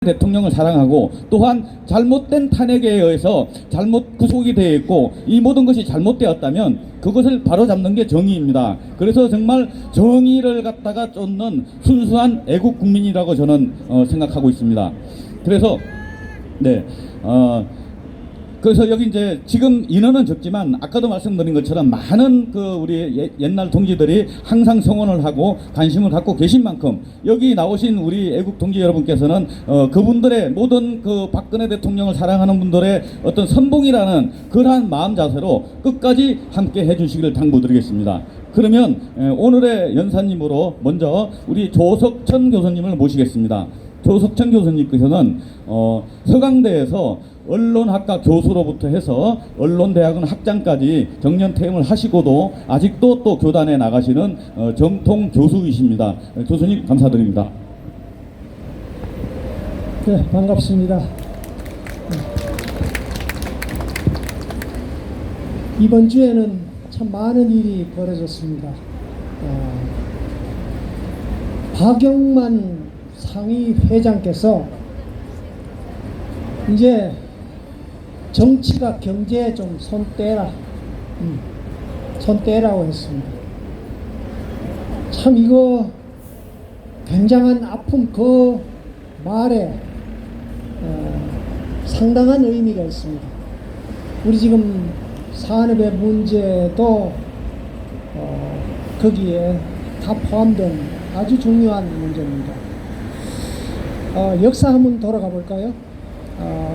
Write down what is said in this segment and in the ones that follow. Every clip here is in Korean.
대통령을 사랑하고 또한 잘못된 탄핵에 의해서 잘못 구속이 되어 있고 이 모든 것이 잘못되었다면 그것을 바로잡는 게 정의입니다. 그래서 정말 정의를 갖다가 쫓는 순수한 애국 국민이라고 저는 생각하고 있습니다. 그래서 그래서 여기 이제 지금 인원은 적지만 아까도 말씀드린 것처럼 많은 그 우리 옛날 동지들이 항상 성원을 하고 관심을 갖고 계신 만큼 여기 나오신 우리 애국 동지 여러분께서는 그분들의 모든 그 박근혜 대통령을 사랑하는 분들의 어떤 선봉이라는 그러한 마음 자세로 끝까지 함께 해주시기를 당부드리겠습니다. 그러면 오늘의 연사님으로 먼저 우리 조석천 교수님을 모시겠습니다. 조석천 교수님께서는 서강대에서 언론학과 교수로부터 해서 언론대학원 학장까지 정년퇴임을 하시고도 아직도 또 교단에 나가시는 정통 교수이십니다. 교수님 감사드립니다. 네, 반갑습니다. 이번 주에는 참 많은 일이 벌어졌습니다. 박영만 상위 회장께서 이제 정치가 경제에 좀 손 떼라고 했습니다. 참 이거 굉장한 아픔, 그 말에 상당한 의미가 있습니다. 우리 지금 산업의 문제도 거기에 다 포함된 아주 중요한 문제입니다. 역사 한번 돌아가 볼까요?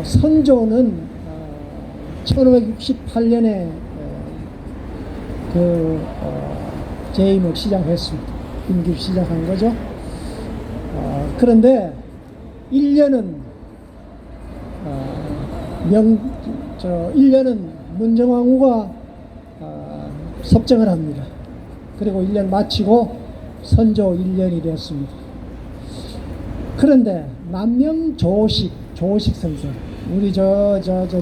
선조는 1568년에 재임을 시작했습니다. 임기를 시작한 거죠. 그런데 1년은 1년은 문정왕후가 섭정을 합니다. 그리고 1년 마치고 선조 1년이 됐습니다. 그런데 남명조식 선생, 우리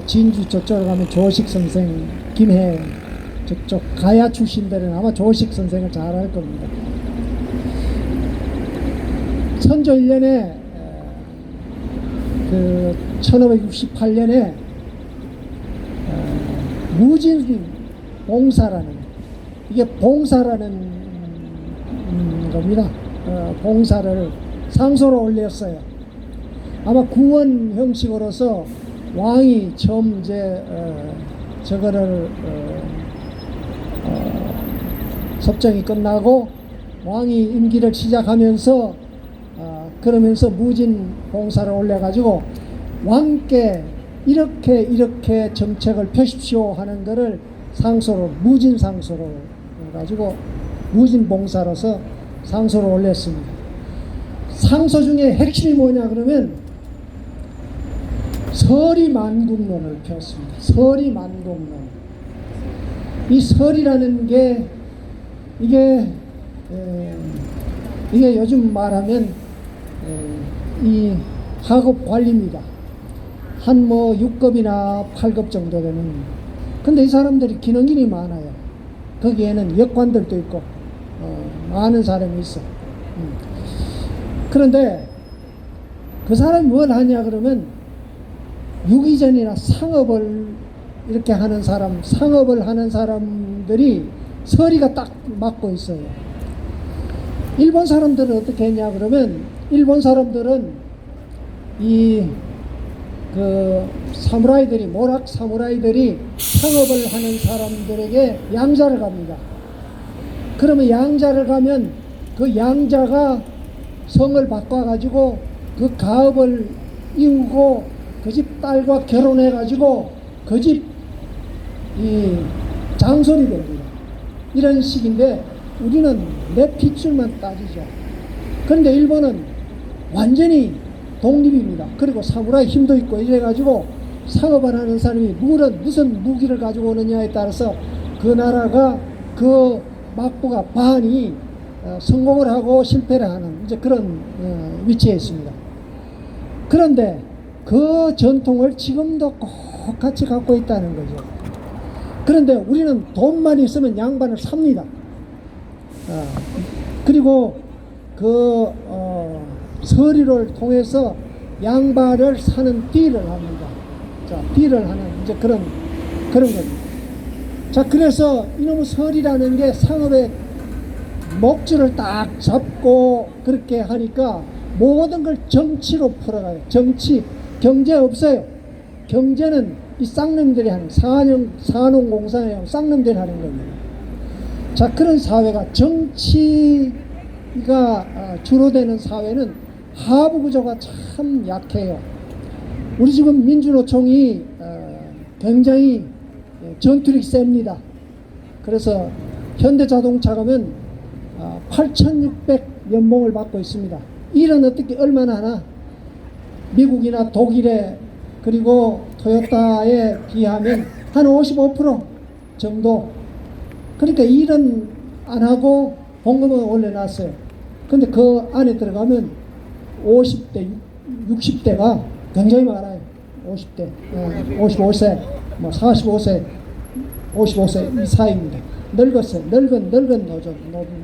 진주 저쪽으로 가면 조식 선생, 김해 저쪽 가야 출신들은 아마 조식 선생을 잘 알 겁니다. 선조 1년에 1568년에 무진 봉사라는, 이게 봉사라는 겁니다. 봉사를 상소로 올렸어요. 아마 구원 형식으로서 왕이 처음 이제 저거를 섭정이 끝나고 왕이 임기를 시작하면서 그러면서 무진 봉사를 올려가지고 왕께 이렇게 정책을 펴십시오 하는 거를 상소로, 무진 상소로 가지고 무진 봉사로서 상소를 올렸습니다. 상소 중에 핵심이 뭐냐 그러면 서리만국론을 폈습니다. 서리만국론. 이 설이라는 게 이게 요즘 말하면 이 하급 관리입니다. 한 6급이나 8급 정도 되는. 근데 이 사람들이 기능이 많아요. 거기에는 역관들도 있고 많은 사람이 있어. 그런데 그 사람이 뭘 하냐 그러면 유기전이나 상업을 이렇게 하는 사람, 상업을 하는 사람들이 서리가 딱 맞고 있어요. 일본 사람들은 어떻게 했냐 그러면 일본 사람들은 사무라이들이, 모락 사무라이들이 상업을 하는 사람들에게 양자를 갑니다. 그러면 양자를 가면 그 양자가 성을 바꿔가지고 그 가업을 이루고 그 집 딸과 결혼해가지고 그 집 장손이 됩니다. 이런 식인데 우리는 내 핏줄만 따지죠. 그런데 일본은 완전히 독립입니다. 그리고 사무라이 힘도 있고 이래가지고 상업을 하는 사람이 무슨 무기를 가지고 오느냐에 따라서 그 나라가 그 막부가 반이 성공을 하고 실패를 하는 이제 그런 위치에 있습니다. 그런데 그 전통을 지금도 꼭 같이 갖고 있다는 거죠. 그런데 우리는 돈만 있으면 양반을 삽니다. 그리고 서류를 통해서 양발을 사는 딜을 합니다. 자, 딜을 하는 이제 그런 겁니다. 자, 그래서 이놈의 설이라는 게 상업의 목줄을 딱 잡고 그렇게 하니까 모든 걸 정치로 풀어가요. 정치, 경제 없어요. 경제는 이 쌍놈들이 하는 산업공사에 쌍놈들이 하는 겁니다. 자, 그런 사회가 정치가 주로 되는 사회는 하부 구조가 참 약해요. 우리 지금 민주노총이 굉장히 전투력이 셉니다. 그래서 현대자동차 가면 8,600 연봉을 받고 있습니다. 일은 어떻게 얼마나 하나? 미국이나 독일에 그리고 토요타에 비하면 한 55% 정도. 그러니까 일은 안 하고 봉급은 올려놨어요. 근데 그 안에 들어가면 50대, 60대가 굉장히 많아요. 50대, 55세, 뭐 45세, 55세 이 사이입니다. 늙었어요. 늙은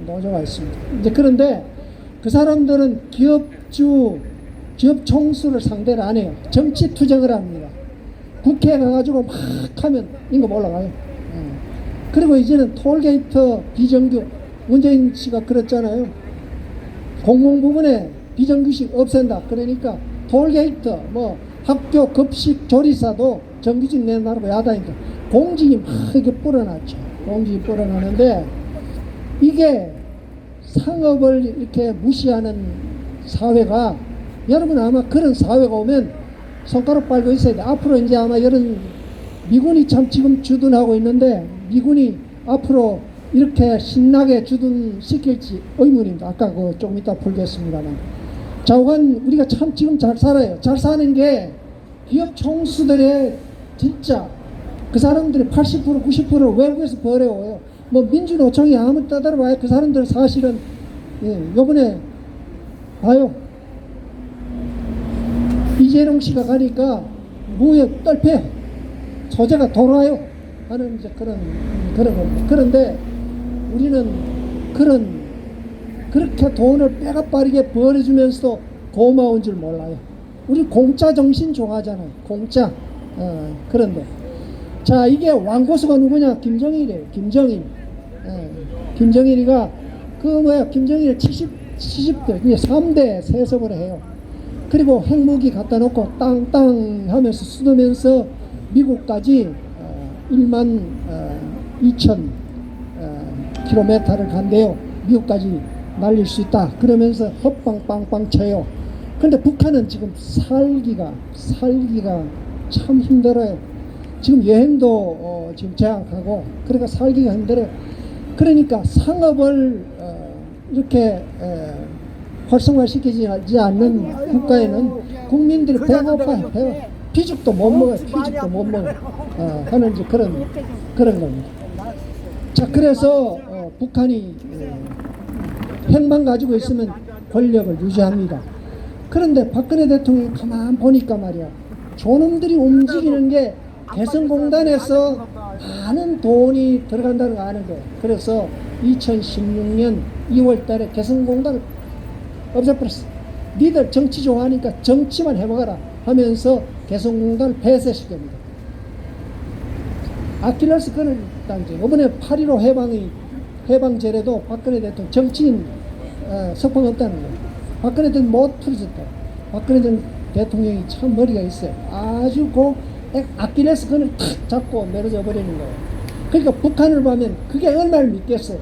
노조가 있습니다. 이제 그런데 그 사람들은 기업 총수를 상대를 안 해요. 정치 투쟁을 합니다. 국회에 가가지고 막 하면 임금 올라가요. 그리고 이제는 톨게이트 비정규, 문재인 씨가 그랬잖아요. 공공 부분에 비정규직 없앤다. 그러니까 톨게이트, 뭐 학교 급식 조리사도 정규직 내놔라고 야단이니까 공직이 막 이렇게 뿌려놨죠. 공직이 뿌려놨는데 이게 상업을 이렇게 무시하는 사회가, 여러분 아마 그런 사회가 오면 손가락 빨고 있어야 돼. 앞으로 이제 아마 이런 미군이 참 지금 주둔하고 있는데 미군이 앞으로 이렇게 신나게 주둔시킬지 의문입니다. 아까 그 조금 이따 풀겠습니다만. 좌우간 우리가 참 지금 잘 살아요. 잘 사는 게 기업 총수들의 진짜 그 사람들이 80% 90% 외국에서 벌어요. 뭐 민주노총이 아무리 따라봐야 그 사람들 사실은 요번에 봐요. 이재용 씨가 가니까 무역 떨패 소재가 돌아요 하는 이제 그런 겁니다. 그런데 우리는 그렇게 돈을 빼가 빠르게 벌어주면서도 고마운 줄 몰라요. 우리 공짜 정신 좋아하잖아요. 공짜. 그런데 자, 이게 왕고수가 누구냐? 김정일이에요. 김정일. 김정일이가 김정일 70대 3대 세습을 해요. 그리고 핵무기 갖다 놓고 땅땅 하면서 쏟으면서 미국까지 1만 2천 킬로미터를 간대요. 미국까지 날릴 수 있다. 그러면서 헛방 빵빵 쳐요. 근데 북한은 지금 살기가 참 힘들어요. 지금 여행도 지금 제한하고 그러니까 살기가 힘들어요. 그러니까 상업을 이렇게 활성화시키지 않는 국가에는 국민들이 배고파요. 피죽도 못 먹어요. 피죽도 못 먹어요. 하는 이제 그런 겁니다. 자, 그래서 북한이 핵만 가지고 있으면 권력을 유지합니다. 그런데 박근혜 대통령이 가만 보니까 말이야, 저놈들이 움직이는 게 개성공단에서 많은 돈이 들어간다는 거 아는 거예요. 그래서 2016년 2월 달에 개성공단을 없애버렸어. 니들 정치 좋아하니까 정치만 해먹어라 하면서 개성공단을 폐쇄시킵니다. 아킬레스 건을 당지. 이번에 8.15 해방제래도 박근혜 대통령 정치인 석방 없다는 거예요. 박근혜 대통령 못 풀어줬다. 박근혜 대통령이 참 머리가 있어요. 아주 아킬레스 건을 탁 잡고 내려져 버리는 거예요. 그러니까 북한을 보면 그게 얼마를 믿겠어요.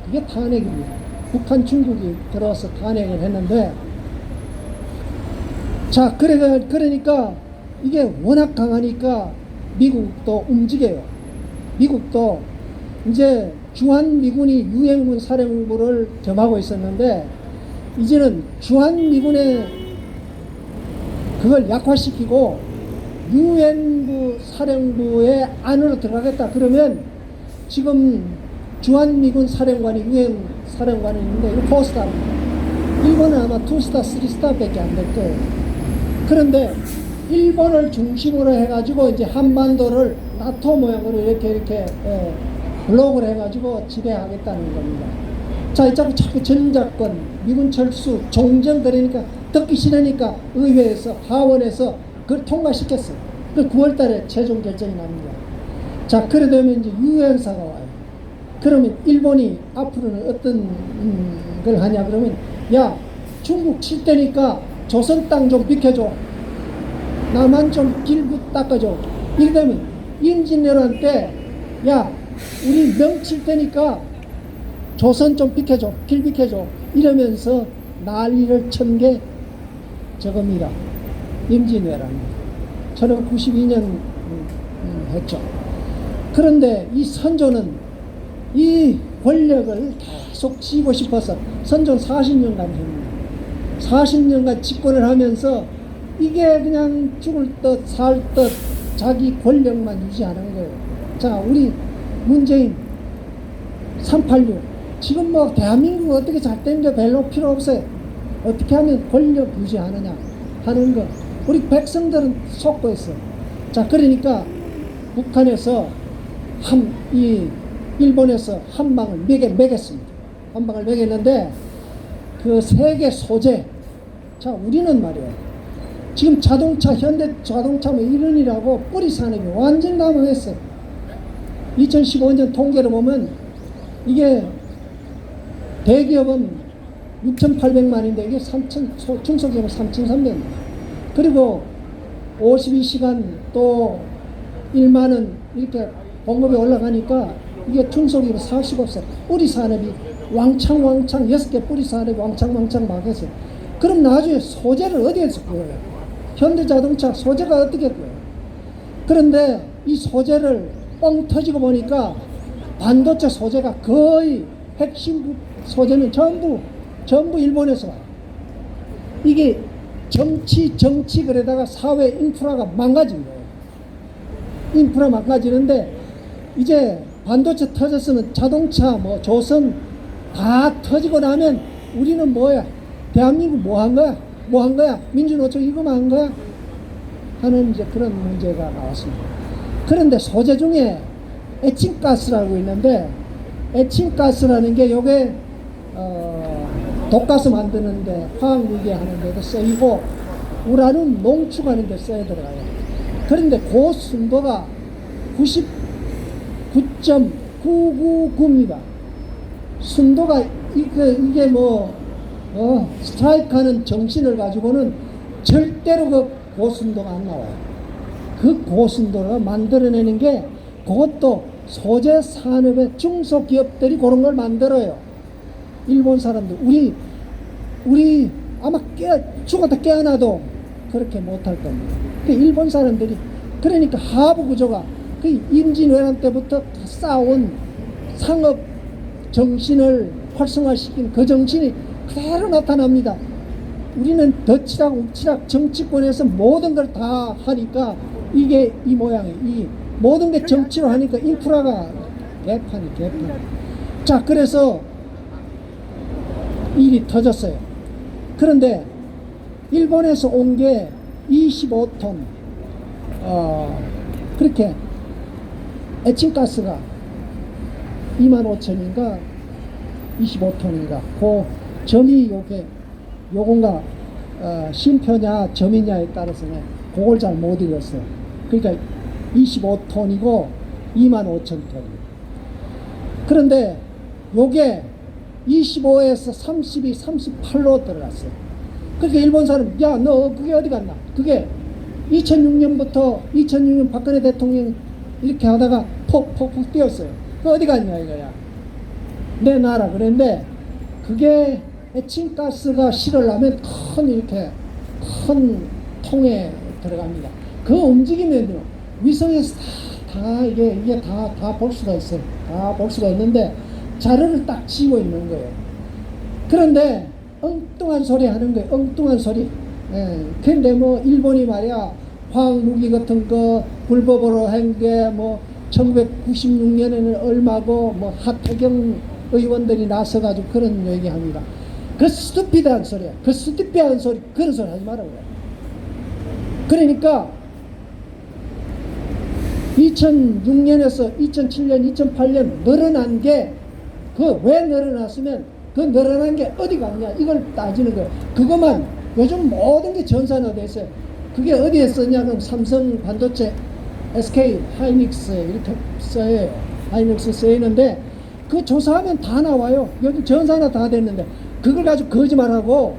그게 탄핵입니다. 북한 중국이 들어와서 탄핵을 했는데, 자, 그러니까 이게 워낙 강하니까 미국도 움직여요. 미국도 이제 주한미군이 유엔군 사령부를 점하고 있었는데 이제는 주한미군의 그걸 약화시키고 유엔부 사령부의 안으로 들어가겠다. 그러면 지금 주한미군 사령관이 유엔 사령관이 있는데 이거 4스타입니다. 일본은 아마 2스타, 3스타밖에 안 될 거예요. 그런데 일본을 중심으로 해가지고 이제 한반도를 나토 모양으로 이렇게 블록을 해가지고 지배하겠다는 겁니다. 자, 자꾸 전작권, 미군 철수, 종전 그러니까 듣기 싫으니까 의회에서 하원에서 그걸 통과시켰어요. 그 9월달에 최종 결정이 납니다. 자, 그래 되면 이제 유엔사가 와요. 그러면 일본이 앞으로는 어떤 걸 하냐 그러면, 야, 중국 칠 테니까 조선 땅 좀 비켜줘. 나만 좀 길고 닦아줘. 이러면 임진왜란 때, 야, 우리 명 칠 테니까 조선 좀 비켜줘. 길 비켜줘. 이러면서 난리를 친 게 저겁니다. 임진왜란입니다. 1992년 했죠. 그런데 이 선조는 이 권력을 계속 쥐고 싶어서 선조는 40년간 했습니다. 40년간 집권을 하면서 이게 그냥 죽을 듯 살 듯 자기 권력만 유지하는 거예요. 자, 우리 문재인 386 지금 뭐 대한민국 어떻게 잘 되는데 별로 필요 없어요. 어떻게 하면 권력 유지하느냐 하는 거. 우리 백성들은 속고 있어요. 자, 그러니까 북한에서 일본에서 한 방을 매겼습니다. 한 방을 매겼는데 그 세계 소재. 자, 우리는 말이에요. 지금 자동차, 현대 자동차 뭐 이런이라고 뿌리 산업이 완전히 남아있어요. 2015년 통계를 보면 이게 대기업은 6,800만인데 이게 중소기업은 3,300만. 그리고 52시간 또 1만원 이렇게 봉급이 올라가니까 이게 중소기업은 40없어요. 뿌리 산업이 왕창 6개 뿌리 산업이 왕창 막 했어요. 그럼 나중에 소재를 어디에서 구해요? 현대자동차 소재가 어떻게 구해요? 그런데 이 소재를 뻥 터지고 보니까 반도체 소재가 거의 핵심 소재는 전부 일본에서 와요. 이게 정치 그러다가 사회 인프라가 망가진 거예요. 인프라 망가지는데 이제 반도체 터졌으면 자동차 뭐 조선 다 터지고 나면 우리는 뭐야? 대한민국 뭐 한 거야? 뭐 한 거야? 민주노총 이거만 한 거야? 하는 이제 그런 문제가 나왔습니다. 그런데 소재 중에 에칭가스라고 있는데 에칭가스라는 게 요게 독가스 만드는데 화학무기 하는 데도 쓰이고 우라늄 농축하는 데 써야 들어가요. 그런데 고순도가 99.999입니다. 순도가 이게 뭐 스트라이크하는 정신을 가지고는 절대로 그 고순도가 안 나와요. 그 고순도를 만들어내는 게 그것도 소재 산업의 중소기업들이 그런 걸 만들어요. 일본 사람들 우리 아마 죽었다 깨어나도 그렇게 못할 겁니다. 그 일본 사람들이 그러니까 하부 구조가 그 임진왜란 때부터 쌓아온 상업 정신을 활성화시킨 그 정신이 그대로 나타납니다. 우리는 덧치락 욱치락 정치권에서 모든 걸 다 하니까 이게 이 모양이 이 모든 게 정치로 하니까 인프라가 개판. 자, 그래서 일이 터졌어요. 그런데 일본에서 온 게 25톤 그렇게 에칭가스가 25,000인가 25톤인가 그 점이 요건가 쉼표냐 점이냐에 따라서는 그걸 잘 못 읽었어요. 그러니까 25톤이고 25,000톤이에요. 그런데 요게 25에서 32, 38로 들어갔어요. 그러니까 일본 사람, 야, 너 그게 어디 갔나? 그게 2006년 박근혜 대통령 이렇게 하다가 폭 뛰었어요. 그 어디 갔냐 이거야. 내놔라 그랬는데 그게 에칭가스가 실으려면 이렇게 큰 통에 들어갑니다. 그 움직이면요 위성에서 다 이게 다 볼 수가 있어요. 다 볼 수가 있는데 자료를 딱 지고 있는 거예요. 그런데 엉뚱한 소리 하는 거예요. 엉뚱한 소리. 근데 뭐 일본이 말이야 화학무기 같은 거 불법으로 한 게 뭐 1996년에는 얼마고 뭐 하태경 의원들이 나서가지고 그런 얘기합니다. 그 스투피드한 소리야. 그 스투피드한 소리 그런 소리 하지 말라고 그래. 그러니까 2006년에서 2007년, 2008년 늘어난 게 그 왜 늘어났으면 그 늘어난 게 어디 갔냐 이걸 따지는 거예요. 그것만 요즘 모든 게 전산화됐어요. 그게 어디에 쓰냐면 삼성 반도체, SK 하이닉스 이렇게 써요. 하이닉스 쓰이는데 그 조사하면 다 나와요. 요즘 전산화 다 됐는데 그걸 가지고 거짓말하고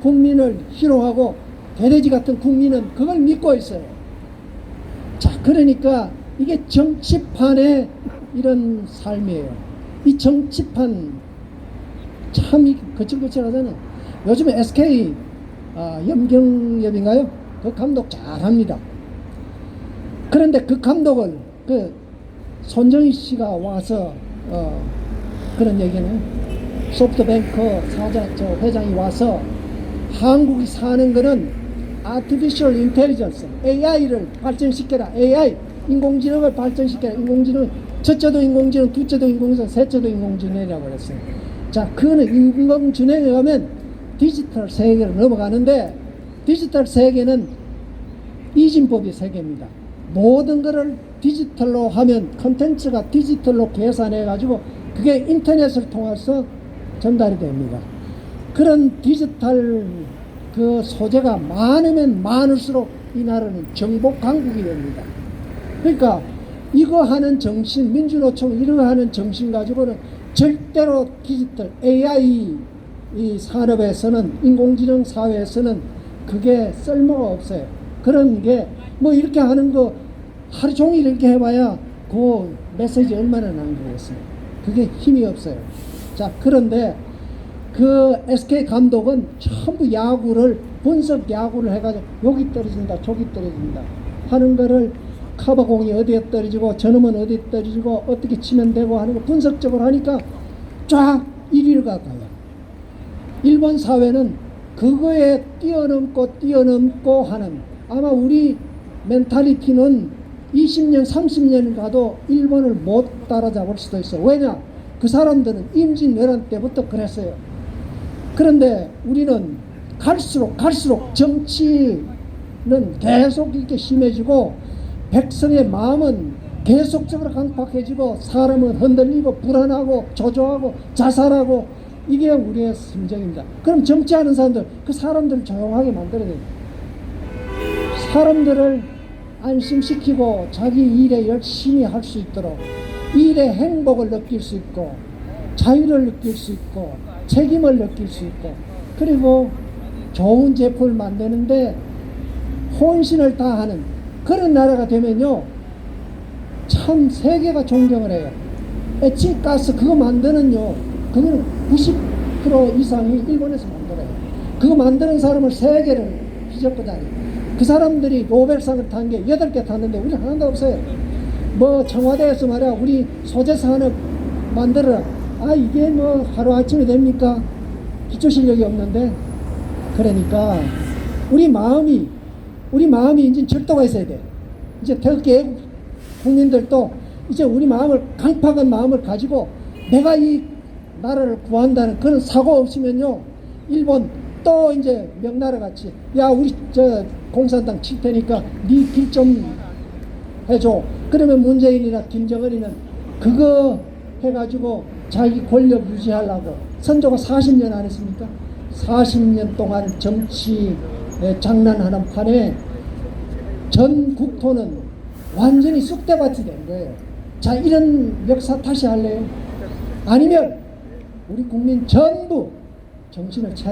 국민을 희롱하고 개돼지 같은 국민은 그걸 믿고 있어요. 자, 그러니까 이게 정치판의 이런 삶이에요. 이 정치판 참 거칠거칠하잖아요. 요즘에 SK 염경엽인가요? 그 감독 잘합니다. 그런데 그 감독을 그 손정희 씨가 와서 그런 얘기는 소프트뱅크 회장이 와서 한국이 사는 거는 Artificial Intelligence, AI를 발전시켜라. AI, 인공지능을 발전시켜라. 인공지능, 첫째도 인공지능, 둘째도 인공지능, 셋째도 인공지능이라고 그랬어요. 자, 그거는 인공지능에 가면 디지털 세계로 넘어가는데 디지털 세계는 이진법의 세계입니다. 모든 것을 디지털로 하면 컨텐츠가 디지털로 계산해 가지고 그게 인터넷을 통해서 전달이 됩니다. 그런 디지털 그 소재가 많으면 많을수록 이 나라는 정복 강국이 됩니다. 그러니까 이거 하는 정신, 민주노총 이거 하는 정신 가지고는 절대로 디지털 AI 이 산업에서는, 인공지능 사회에서는 그게 쓸모가 없어요. 그런 게 뭐 이렇게 하는 거 하루 종일 이렇게 해봐야 그 메시지 얼마나 남기겠어요. 그게 힘이 없어요. 자, 그런데 그 SK 감독은 전부 야구를 분석 야구를 해가지고 여기 떨어진다 저기 떨어진다 하는 거를 커버공이 어디에 떨어지고 저놈은 어디에 떨어지고 어떻게 치면 되고 하는 거 분석적으로 하니까 쫙 1위를 가까요. 일본 사회는 그거에 뛰어넘고 하는, 아마 우리 멘탈리티는 20년 30년 가도 일본을 못 따라잡을 수도 있어. 왜냐? 그 사람들은 임진왜란 때부터 그랬어요. 그런데 우리는 갈수록 정치는 계속 이렇게 심해지고 백성의 마음은 계속적으로 강팍해지고 사람은 흔들리고 불안하고 조조하고 자살하고 이게 우리의 심정입니다. 그럼 정치하는 사람들, 그 사람들을 조용하게 만들어야 됩니다. 사람들을 안심시키고 자기 일에 열심히 할 수 있도록 일의 행복을 느낄 수 있고 자유를 느낄 수 있고 책임을 느낄 수 있고 그리고 좋은 제품을 만드는데 혼신을 다하는 그런 나라가 되면요 참 세계가 존경을 해요. 에치가스 그거 만드는요 그거는 90% 이상이 일본에서 만들어요. 그거 만드는 사람을 세계를 휘젓고 다녀요. 그 사람들이 노벨상을 탄 게 8개 탔는데 우리 하나도 없어요. 뭐 청와대에서 말이야 우리 소재사 하나 만들어라. 아 이게 뭐 하루아침에 됩니까? 기초 실력이 없는데. 그러니까 우리 마음이 이제 절도가 있어야 돼. 이제 태극기 국민들도 이제 우리 마음을 강팍한 마음을 가지고 내가 이 나라를 구한다는 그런 사고 없으면요 일본 또 이제 명나라 같이 야 우리 저 공산당 칠 테니까 네 길 좀 해줘. 그러면 문재인이나 김정은이는 그거 해가지고 자기 권력 유지하려고 선조가 40년 안 했습니까? 40년 동안 정치 장난하는 판에 전 국토는 완전히 쑥대밭이 된 거예요. 자 이런 역사 다시 할래요? 아니면 우리 국민 전부 정신을 차려